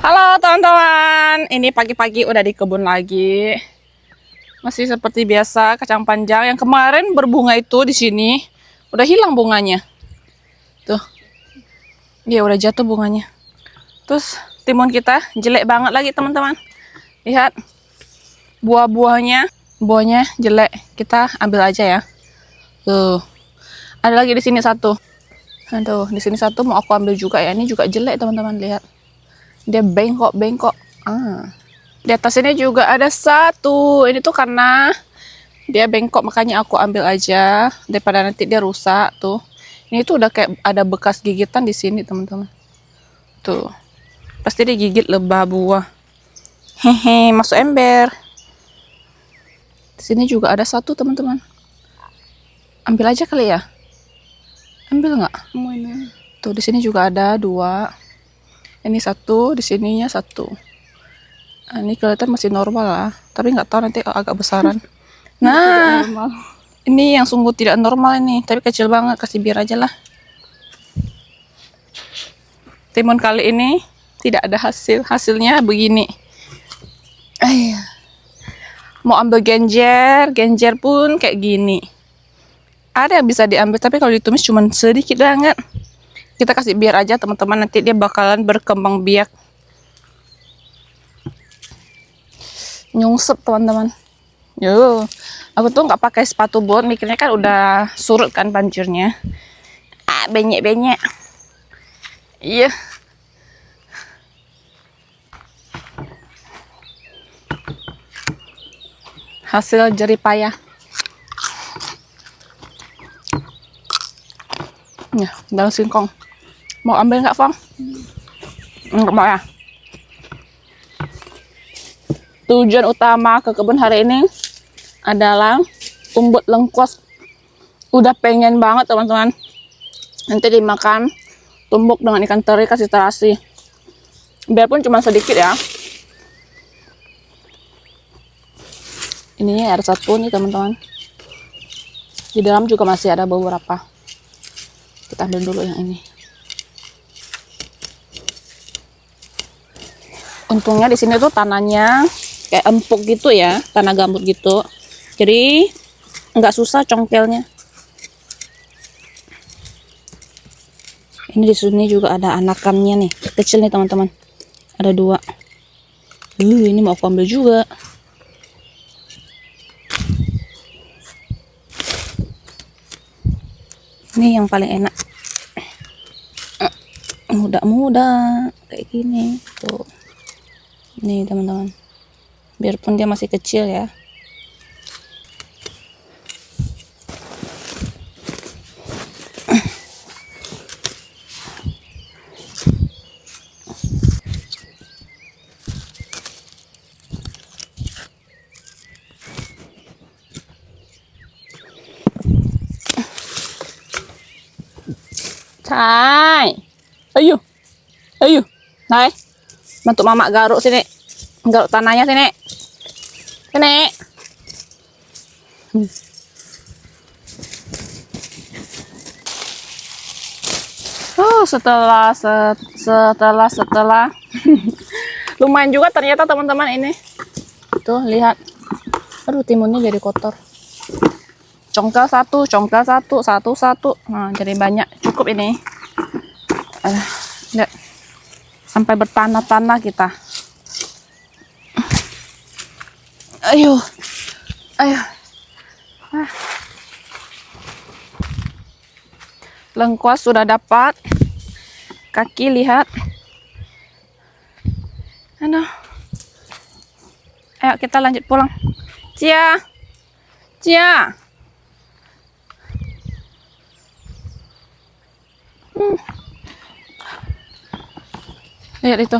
Halo teman-teman, ini pagi-pagi udah di kebun lagi. Masih seperti biasa, kacang panjang yang kemarin berbunga itu di sini udah hilang bunganya. Tuh, dia udah jatuh bunganya. Terus timun kita jelek banget lagi teman-teman. Lihat, buahnya jelek. Kita ambil aja ya. Tuh, ada lagi di sini satu. Aduh, di sini satu mau aku ambil juga ya. Ini juga jelek teman-teman, lihat. Dia bengkok. Di atas ini juga ada satu. Ini tuh karena dia bengkok makanya aku ambil aja daripada nanti dia rusak tuh. Ini tuh udah kayak ada bekas gigitan di sini teman-teman. Tuh, pasti digigit lebah buah. Hehe, masuk ember. Di sini juga ada satu teman-teman. Ambil aja kali ya. Ambil nggak? Tuh di sini juga ada dua. Ini satu, di sininya satu. Nah, ini kelihatan masih normal lah, tapi nggak tahu nanti agak besaran. Nah, ini yang sungguh tidak normal ini, tapi kecil banget, kasih biar aja lah. Timun kali ini tidak ada hasilnya begini. Mau ambil genjer pun kayak gini. Ada yang bisa diambil, tapi kalau ditumis cuma sedikit banget. Kita kasih biar aja teman-teman, nanti dia bakalan berkembang biak. Nyungsep teman-teman. Yo, aku tuh nggak pakai sepatu bot, mikirnya kan udah surut kan banjirnya. Benyek. Iya. Hasil jeripayah. Ya, daun singkong. Mau ambil nggak, Fong? Nggak mau ya? Tujuan utama ke kebun hari ini adalah umbut lengkuas. Udah pengen banget teman-teman. Nanti dimakan tumbuk dengan ikan teri kasih terasi. Biarpun cuma sedikit ya. Ini ada satu nih teman-teman. Di dalam juga masih ada beberapa. Kita ambil dulu yang ini. Untungnya di sini tuh tanahnya kayak empuk gitu ya, tanah gambut gitu. Jadi nggak susah congkelnya. Ini di sini juga ada anakannya nih, kecil nih teman-teman. Ada dua. Ini mau aku ambil juga. Ini yang paling enak. Muda kayak gini. Tuh. Nih teman-teman. Biarpun dia masih kecil ya. Hai. Ayo. Hai. Bantu mama garuk sini. Garuk tanahnya sini. Sini. Setelah lumayan juga ternyata teman-teman ini. Tuh lihat. Aduh, timunnya jadi kotor. Congkel satu. Nah, jadi banyak. Cukup ini. Lihat. Sampai bertanah-tanah kita. Ayo. Lengkuas sudah dapat. Kaki lihat. Aduh. Ayo kita lanjut pulang. Cia. Lihat itu.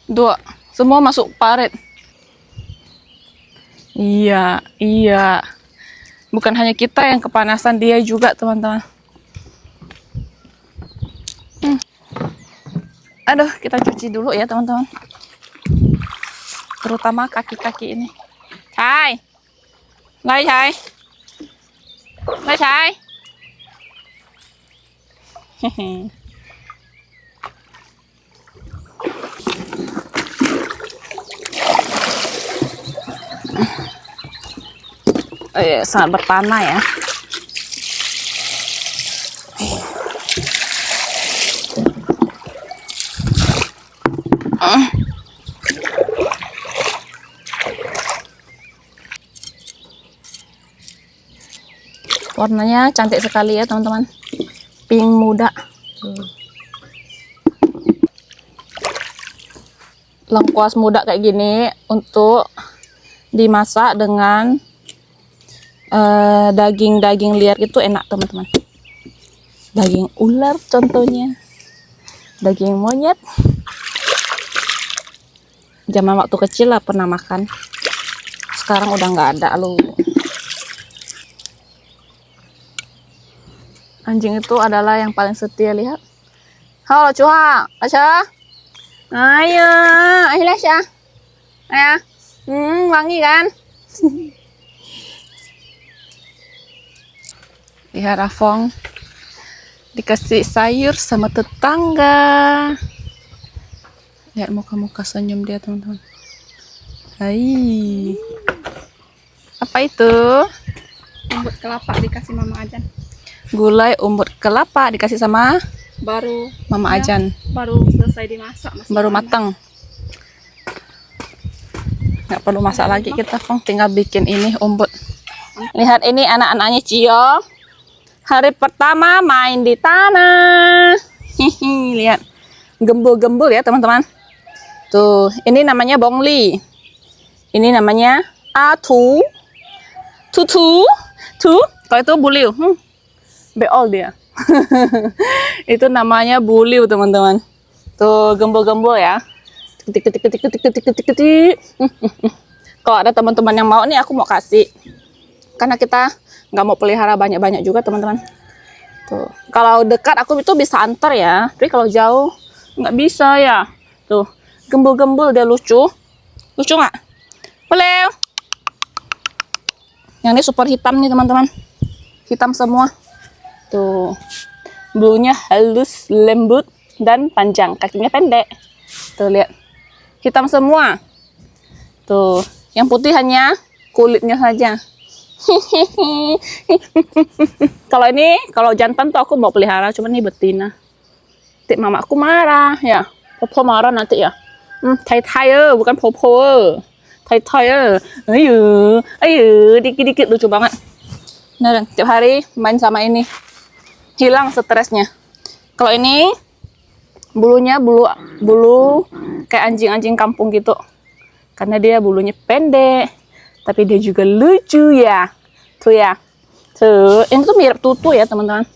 Dua. Semua masuk parit. Iya. Bukan hanya kita yang kepanasan, dia juga teman-teman. Aduh, kita cuci dulu ya teman-teman. Terutama kaki-kaki ini. Hai. sangat bertanah ya. Warnanya cantik sekali ya teman-teman, pink muda. Lengkuas muda kayak gini untuk dimasak dengan daging-daging liar itu enak teman-teman. Daging ular contohnya, daging monyet. Zaman waktu kecil lah pernah makan, sekarang udah nggak ada loh. Anjing itu adalah yang paling setia, lihat. Halo Cuha, Asya. Ayo, ayo Asya. Ayo. Wangi kan? Lihat Afong dikasih sayur sama tetangga. Lihat muka-muka senyum dia teman-teman. Hai. Apa itu? Umbut kelapa dikasih Mama Ajan. Gulai umbut kelapa dikasih sama Baru Mama ya, Ajan. baru selesai dimasak. Baru matang. Nggak perlu masak lagi kita, Fong. Tinggal bikin ini umbut. Lihat ini anak-anaknya Cio. Hari pertama main di tanah. Hihi, lihat. Gembul-gembul ya teman-teman. Tuh, ini namanya Bongli. Ini namanya Atu. Tutu. Tuh, kalau itu Buliu. Beol dia. Itu namanya Buliu teman-teman. Tuh, gembul-gembul ya. Ketik. Kalau ada teman-teman yang mau nih, aku mau kasih. Karena kita nggak mau pelihara banyak-banyak juga teman-teman. Tuh, kalau dekat aku itu bisa antar ya. Tapi kalau jauh nggak bisa ya. Tuh, gembul-gembul dia lucu. Lucu nggak? Boleh. Yang ini super hitam nih teman-teman. Hitam semua. Tuh, bulunya halus, lembut, dan panjang. Kakinya pendek. Tuh, lihat. Hitam semua. Tuh, yang putih hanya kulitnya saja. Kalau ini, kalau jantan tuh aku mau pelihara, cuman ini betina. Nanti mama aku marah, ya. Popo marah nanti ya. Tai-tai, bukan popo. Tai-tai. Ayo, dikit-dikit lucu banget. Nah, tiap hari main sama ini. Hilang stresnya. Kalau ini bulunya bulu kayak anjing-anjing kampung gitu. Karena dia bulunya pendek, tapi dia juga lucu ya. Tuh ya. Tuh, ini tuh mirip Tutu ya, teman-teman.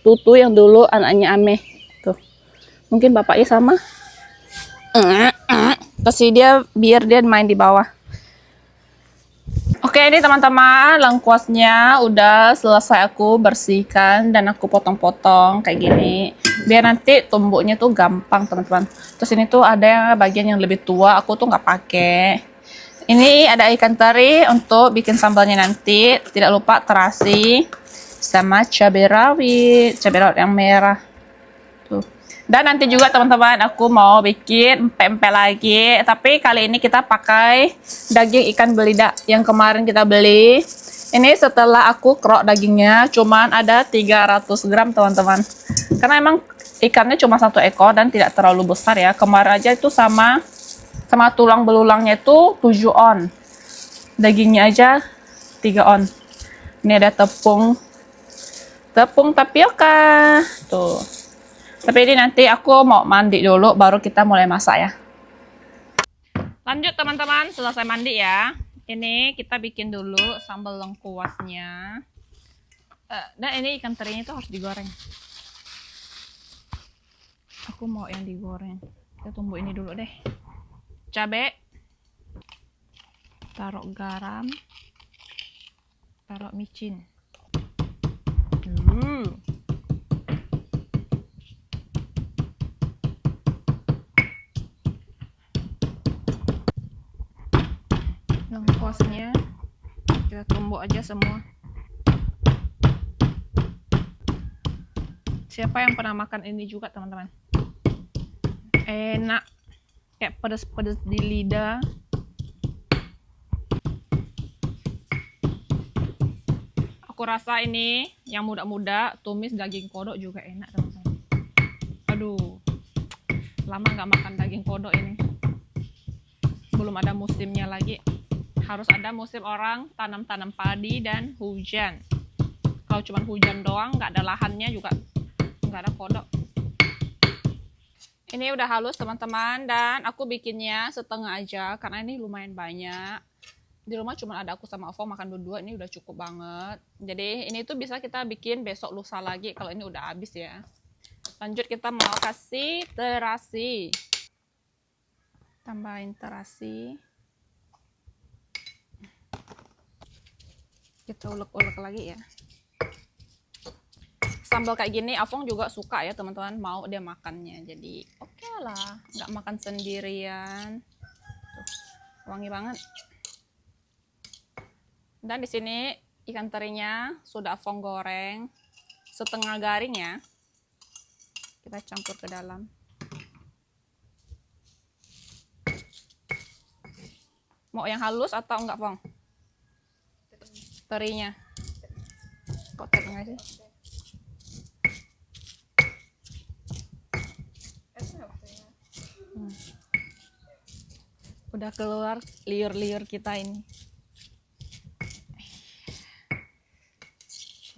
Tutu yang dulu anaknya Ame. Tuh. Mungkin bapaknya sama. Kasih dia biar dia main di bawah. Oke, ini teman-teman, lengkuasnya udah selesai aku bersihkan dan aku potong-potong kayak gini. Biar nanti tumbuknya tuh gampang, teman-teman. Terus ini tuh ada bagian yang lebih tua, aku tuh nggak pakai. Ini ada ikan teri untuk bikin sambalnya nanti. Tidak lupa terasi sama cabai rawit yang merah. Tuh. Dan nanti juga teman-teman aku mau bikin pempek lagi. Tapi kali ini kita pakai daging ikan belida yang kemarin kita beli. Ini setelah aku kerok dagingnya cuman ada 300 gram teman-teman. Karena emang ikannya cuma 1 ekor dan tidak terlalu besar ya. Kemarin aja itu sama tulang belulangnya itu 7 on. Dagingnya aja 3 on. Ini ada tepung tapioka. Tuh. Tapi ini nanti aku mau mandi dulu baru kita mulai masak ya. Lanjut teman-teman, selesai mandi ya. Ini kita bikin dulu sambal lengkuasnya. Dan ini ikan terinya itu harus digoreng. Aku mau yang digoreng. Kita tunggu ini dulu deh. Cabai. Taruh garam. Taruh micin. Lengkuasnya kita tumbuk aja semua. Siapa yang pernah makan ini juga teman-teman? Enak, kayak pedes-pedes di lidah. Aku rasa ini yang muda-muda tumis daging kodok juga enak teman-teman. Aduh, lama nggak makan daging kodok ini. Belum ada musimnya lagi. Harus ada musim orang tanam-tanam padi dan hujan. Kalau cuma hujan doang, nggak ada lahannya juga nggak ada kodok. Ini udah halus teman-teman, dan aku bikinnya setengah aja karena ini lumayan banyak. Di rumah cuma ada aku sama Ovo makan berdua, ini udah cukup banget. Jadi ini tuh bisa kita bikin besok lusa lagi kalau ini udah habis ya. Lanjut kita mau kasih terasi. Tambahin terasi. Kita ulek-ulek lagi ya. Sambal kayak gini Avong juga suka ya teman-teman, mau dia makannya. Jadi oke lah, nggak makan sendirian. Tuh, wangi banget. Dan di sini ikan terinya sudah Avong goreng setengah garing ya. Kita campur ke dalam. Mau yang halus atau enggak, Avong? Terinya. Kok terinya sih? Udah keluar liur-liur kita ini.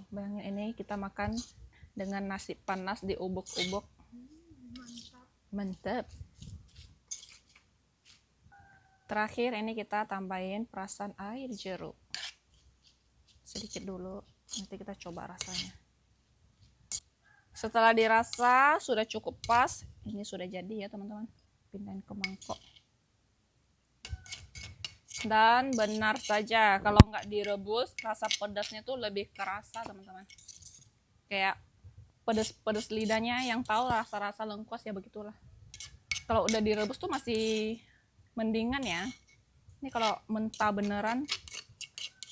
Bayangin ini kita makan dengan nasi panas di ubuk-ubuk. Mantap. Terakhir ini kita tambahin perasan air jeruk. Sedikit dulu, nanti kita coba rasanya. Setelah dirasa sudah cukup pas, ini sudah jadi ya teman-teman. Pindahin ke mangkok. Dan benar saja kalau nggak direbus, rasa pedasnya tuh lebih kerasa teman-teman. Kayak pedas-pedas lidahnya, yang tahu rasa-rasa lengkuas ya begitulah. Kalau udah direbus tuh masih mendingan ya. Ini kalau mentah beneran,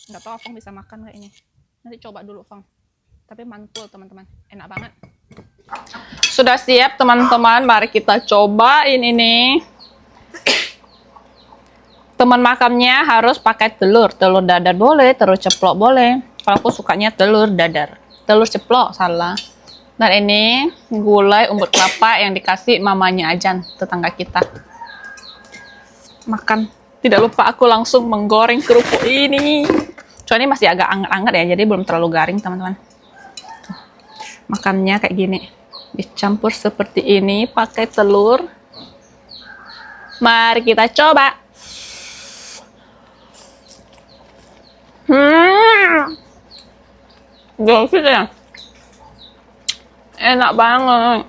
nggak tahu Avong bisa makan nggak ini. Nanti coba dulu Avong. Tapi mantul teman-teman, enak banget. Sudah siap teman-teman, mari kita cobain ini. Teman makannya harus pakai telur dadar boleh, telur ceplok boleh. Kalau aku sukanya telur dadar, telur ceplok salah. Dan ini gulai umbut kelapa yang dikasih mamanya Ajan, tetangga kita. Makan. Tidak lupa aku langsung menggoreng kerupuk ini. Soalnya ini masih agak anget-anget ya, jadi belum terlalu garing teman-teman. Makannya kayak gini, dicampur seperti ini pakai telur. Mari kita coba. Gosip ya, enak banget.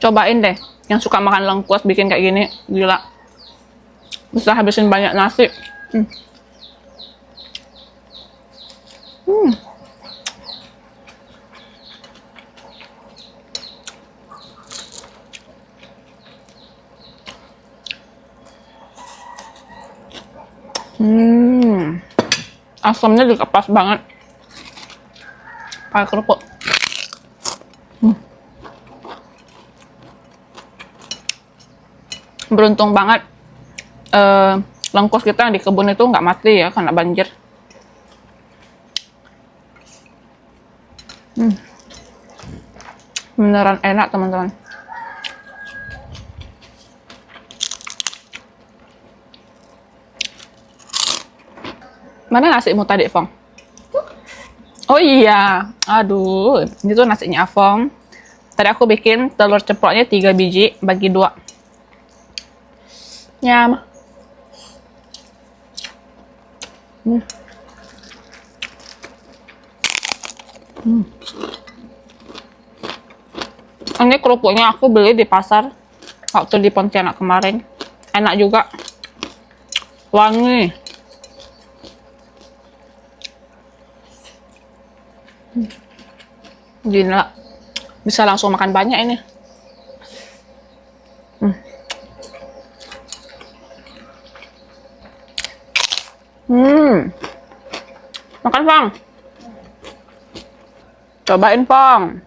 Cobain deh, yang suka makan lengkuas bikin kayak gini, gila. Bisa habisin banyak nasi. Asamnya juga pas banget. Pakai kerupuk. Beruntung banget lengkuas kita yang di kebun itu nggak mati ya karena banjir. Beneran enak teman-teman. Mana nasimu tadi, Avong? Oh iya, aduh, ini tuh nasinya Avong. Tadi aku bikin telur ceploknya 3 biji, bagi 2. Nyam. Ini kerupuknya aku beli di pasar waktu di Pontianak kemarin. Enak juga. Wangi. Gila, bisa langsung makan banyak ini. Makan Fong. Cobain Fong.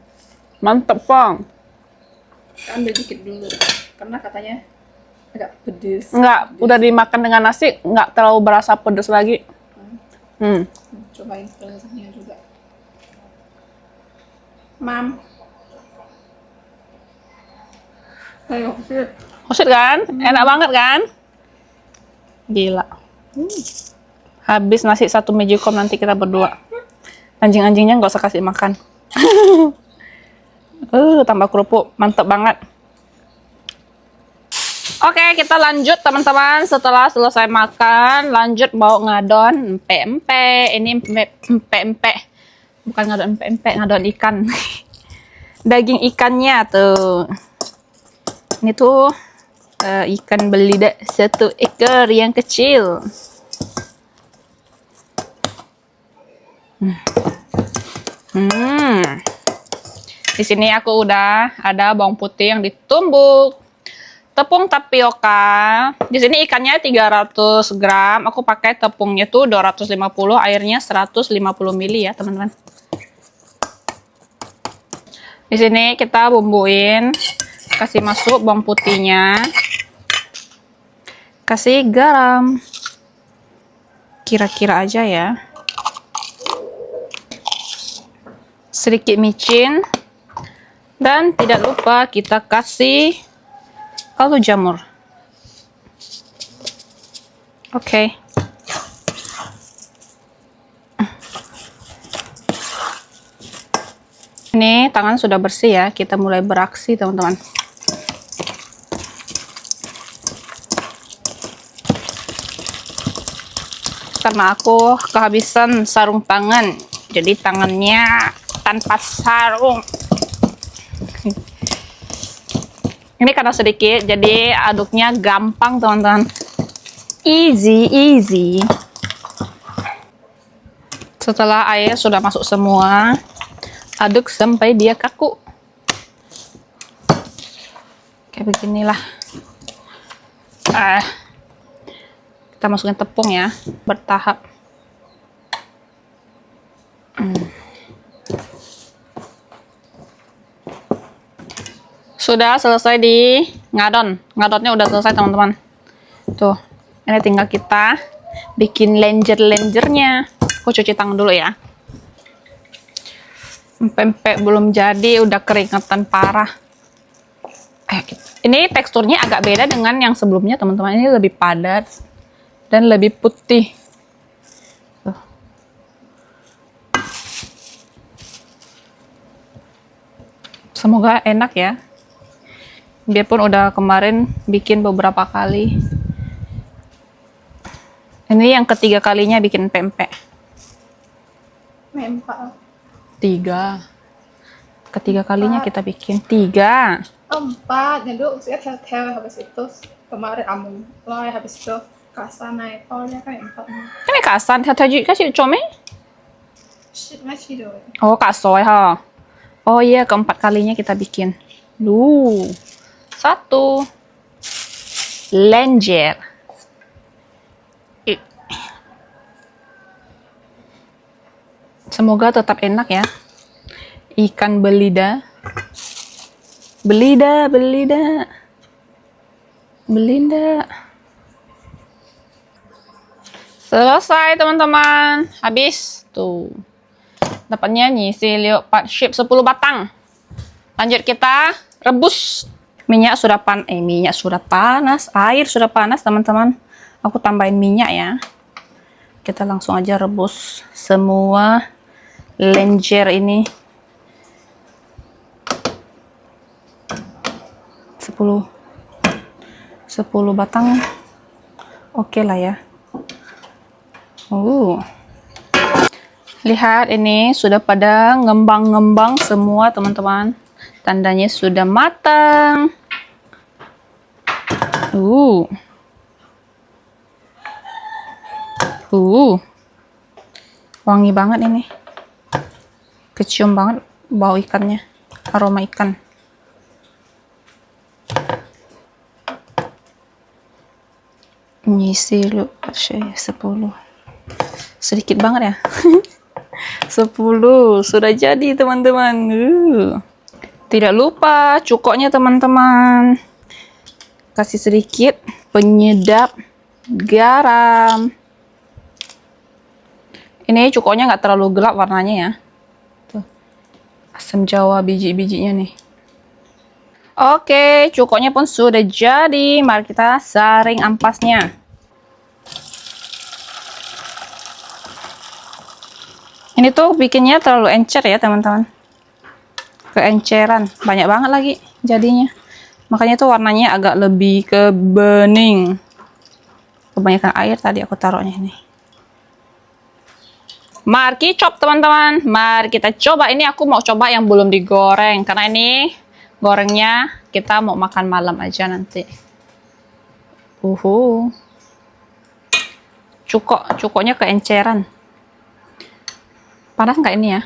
Mantep Fong. Ambil dikit dulu, karena katanya agak pedes. Enggak, udah dimakan dengan nasi, enggak terlalu berasa pedes lagi. Cobain telurnya juga. Mam. Ayo, sip. Maksud kan? Enak banget kan? Gila. Habis nasi satu magicom nanti kita berdua. Anjing-anjingnya nggak usah kasih makan. Tambah kerupuk. Mantep banget. Oke, kita lanjut teman-teman. Setelah selesai makan, lanjut bawa ngadon empek-empek. Ini empek-empek. Bukan ngadon empek-empek, ngadon ikan. Daging ikannya tuh. Ini tuh ikan belida 1 ekor yang kecil. Di sini aku udah ada bawang putih yang ditumbuk. Tepung tapioka. Di sini ikannya 300 gram. Aku pakai tepungnya tuh 250, airnya 150 ml ya, teman-teman. Di sini kita bumbuin. Kasih masuk bawang putihnya. Kasih garam. Kira-kira aja ya. Sedikit micin. Dan tidak lupa kita kasih kaldu jamur. Oke. Ini tangan sudah bersih ya. Kita mulai beraksi, teman-teman. Karena aku kehabisan sarung tangan, jadi tangannya tanpa sarung. Ini karena sedikit, jadi aduknya gampang, teman-teman. Easy. Setelah air sudah masuk semua, aduk sampai dia kaku. Kayak beginilah. Kita masukin tepung ya, bertahap. Sudah selesai di ngadon. Ngadonnya udah selesai, teman-teman. Tuh, ini tinggal kita bikin lenjer-lenjernya. Aku cuci tangan dulu ya. Empek-empek belum jadi, udah keringatan parah. Ini teksturnya agak beda dengan yang sebelumnya, teman-teman. Ini lebih padat dan lebih putih. Tuh. Semoga enak ya. Biarpun udah kemarin bikin beberapa kali. Ini yang ketiga kalinya bikin pempek. Empat. 3. Ketiga kalinya kita bikin 3. 4. Nyaduk usia tel habis itu kemarin amun loy habis itu kasan naik tolnya kan 4. Cái này cả sàn theo theo các chị cho mấy? Masih dong. Oh, kak soy ha. Oh iya, keempat kalinya kita bikin. 1. Lenjer. Semoga tetap enak ya. Ikan belida. Belinda. Selesai, teman-teman. Habis. Tuh. Dapatnya nyisi liuk ship 10 batang. Lanjut kita rebus. Minyak sudah panas. Air sudah panas, teman-teman. Aku tambahin minyak ya. Kita langsung aja rebus semua lenjer ini. 10 batang. Oke lah ya. Lihat, ini sudah pada ngembang-ngembang semua, teman-teman. Tandanya sudah matang. Wangi banget ini. Kecium banget bau ikannya, aroma ikan. Ngisi lu 10. Sedikit banget ya. 10 sudah jadi, teman-teman. Tidak lupa cukoknya, teman-teman. Kasih sedikit penyedap garam. Ini cukoknya nggak terlalu gelap warnanya ya. Tuh. Asam jawa biji-bijinya nih. Oke, cukoknya pun sudah jadi. Mari kita saring ampasnya. Ini tuh bikinnya terlalu encer ya teman-teman. Keenceran, banyak banget lagi jadinya. Makanya tuh warnanya agak lebih ke bening. Kebanyakan air tadi aku taruhnya ini. Mari chop teman-teman. Mari kita coba. Ini aku mau coba yang belum digoreng. Karena ini gorengnya kita mau makan malam aja nanti. Cukoknya keenceran. Panas nggak ini ya?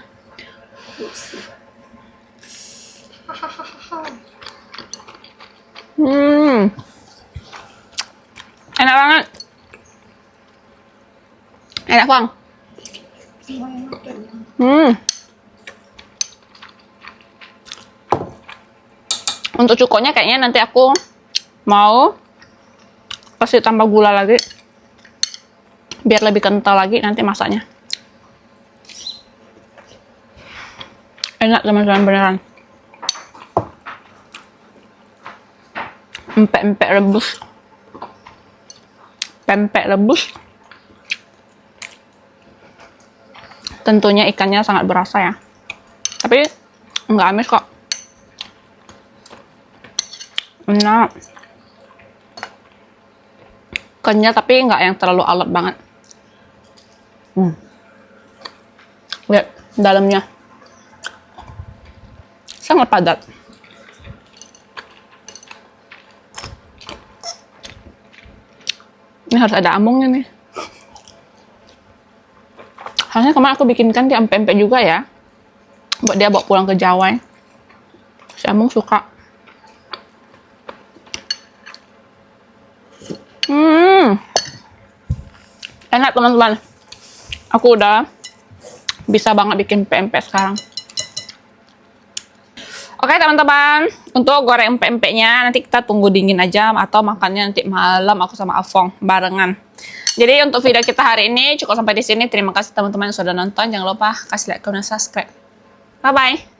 Enak banget. Enak bang. Untuk cukoknya kayaknya nanti aku mau kasih tambah gula lagi. Biar lebih kental lagi nanti masaknya. Enak teman-teman beneran. Empek-empek rebus. Pempek rebus. Tentunya ikannya sangat berasa ya. Tapi nggak amis kok. Enak. Kenyal tapi nggak yang terlalu alot banget. Lihat dalamnya. Sangat padat. Ini harus ada amungnya nih. Harusnya kemarin aku bikinkan di empek-empek juga ya. Buat dia bawa pulang ke Jawa. Si Amung suka. Enak teman-teman. Aku udah bisa banget bikin pempek sekarang. Oke teman-teman, untuk goreng empek-empeknya nanti kita tunggu dingin aja atau makannya nanti malam aku sama Afong barengan. Jadi untuk video kita hari ini cukup sampai di sini. Terima kasih teman-teman yang sudah nonton. Jangan lupa kasih like, comment, subscribe. Bye bye.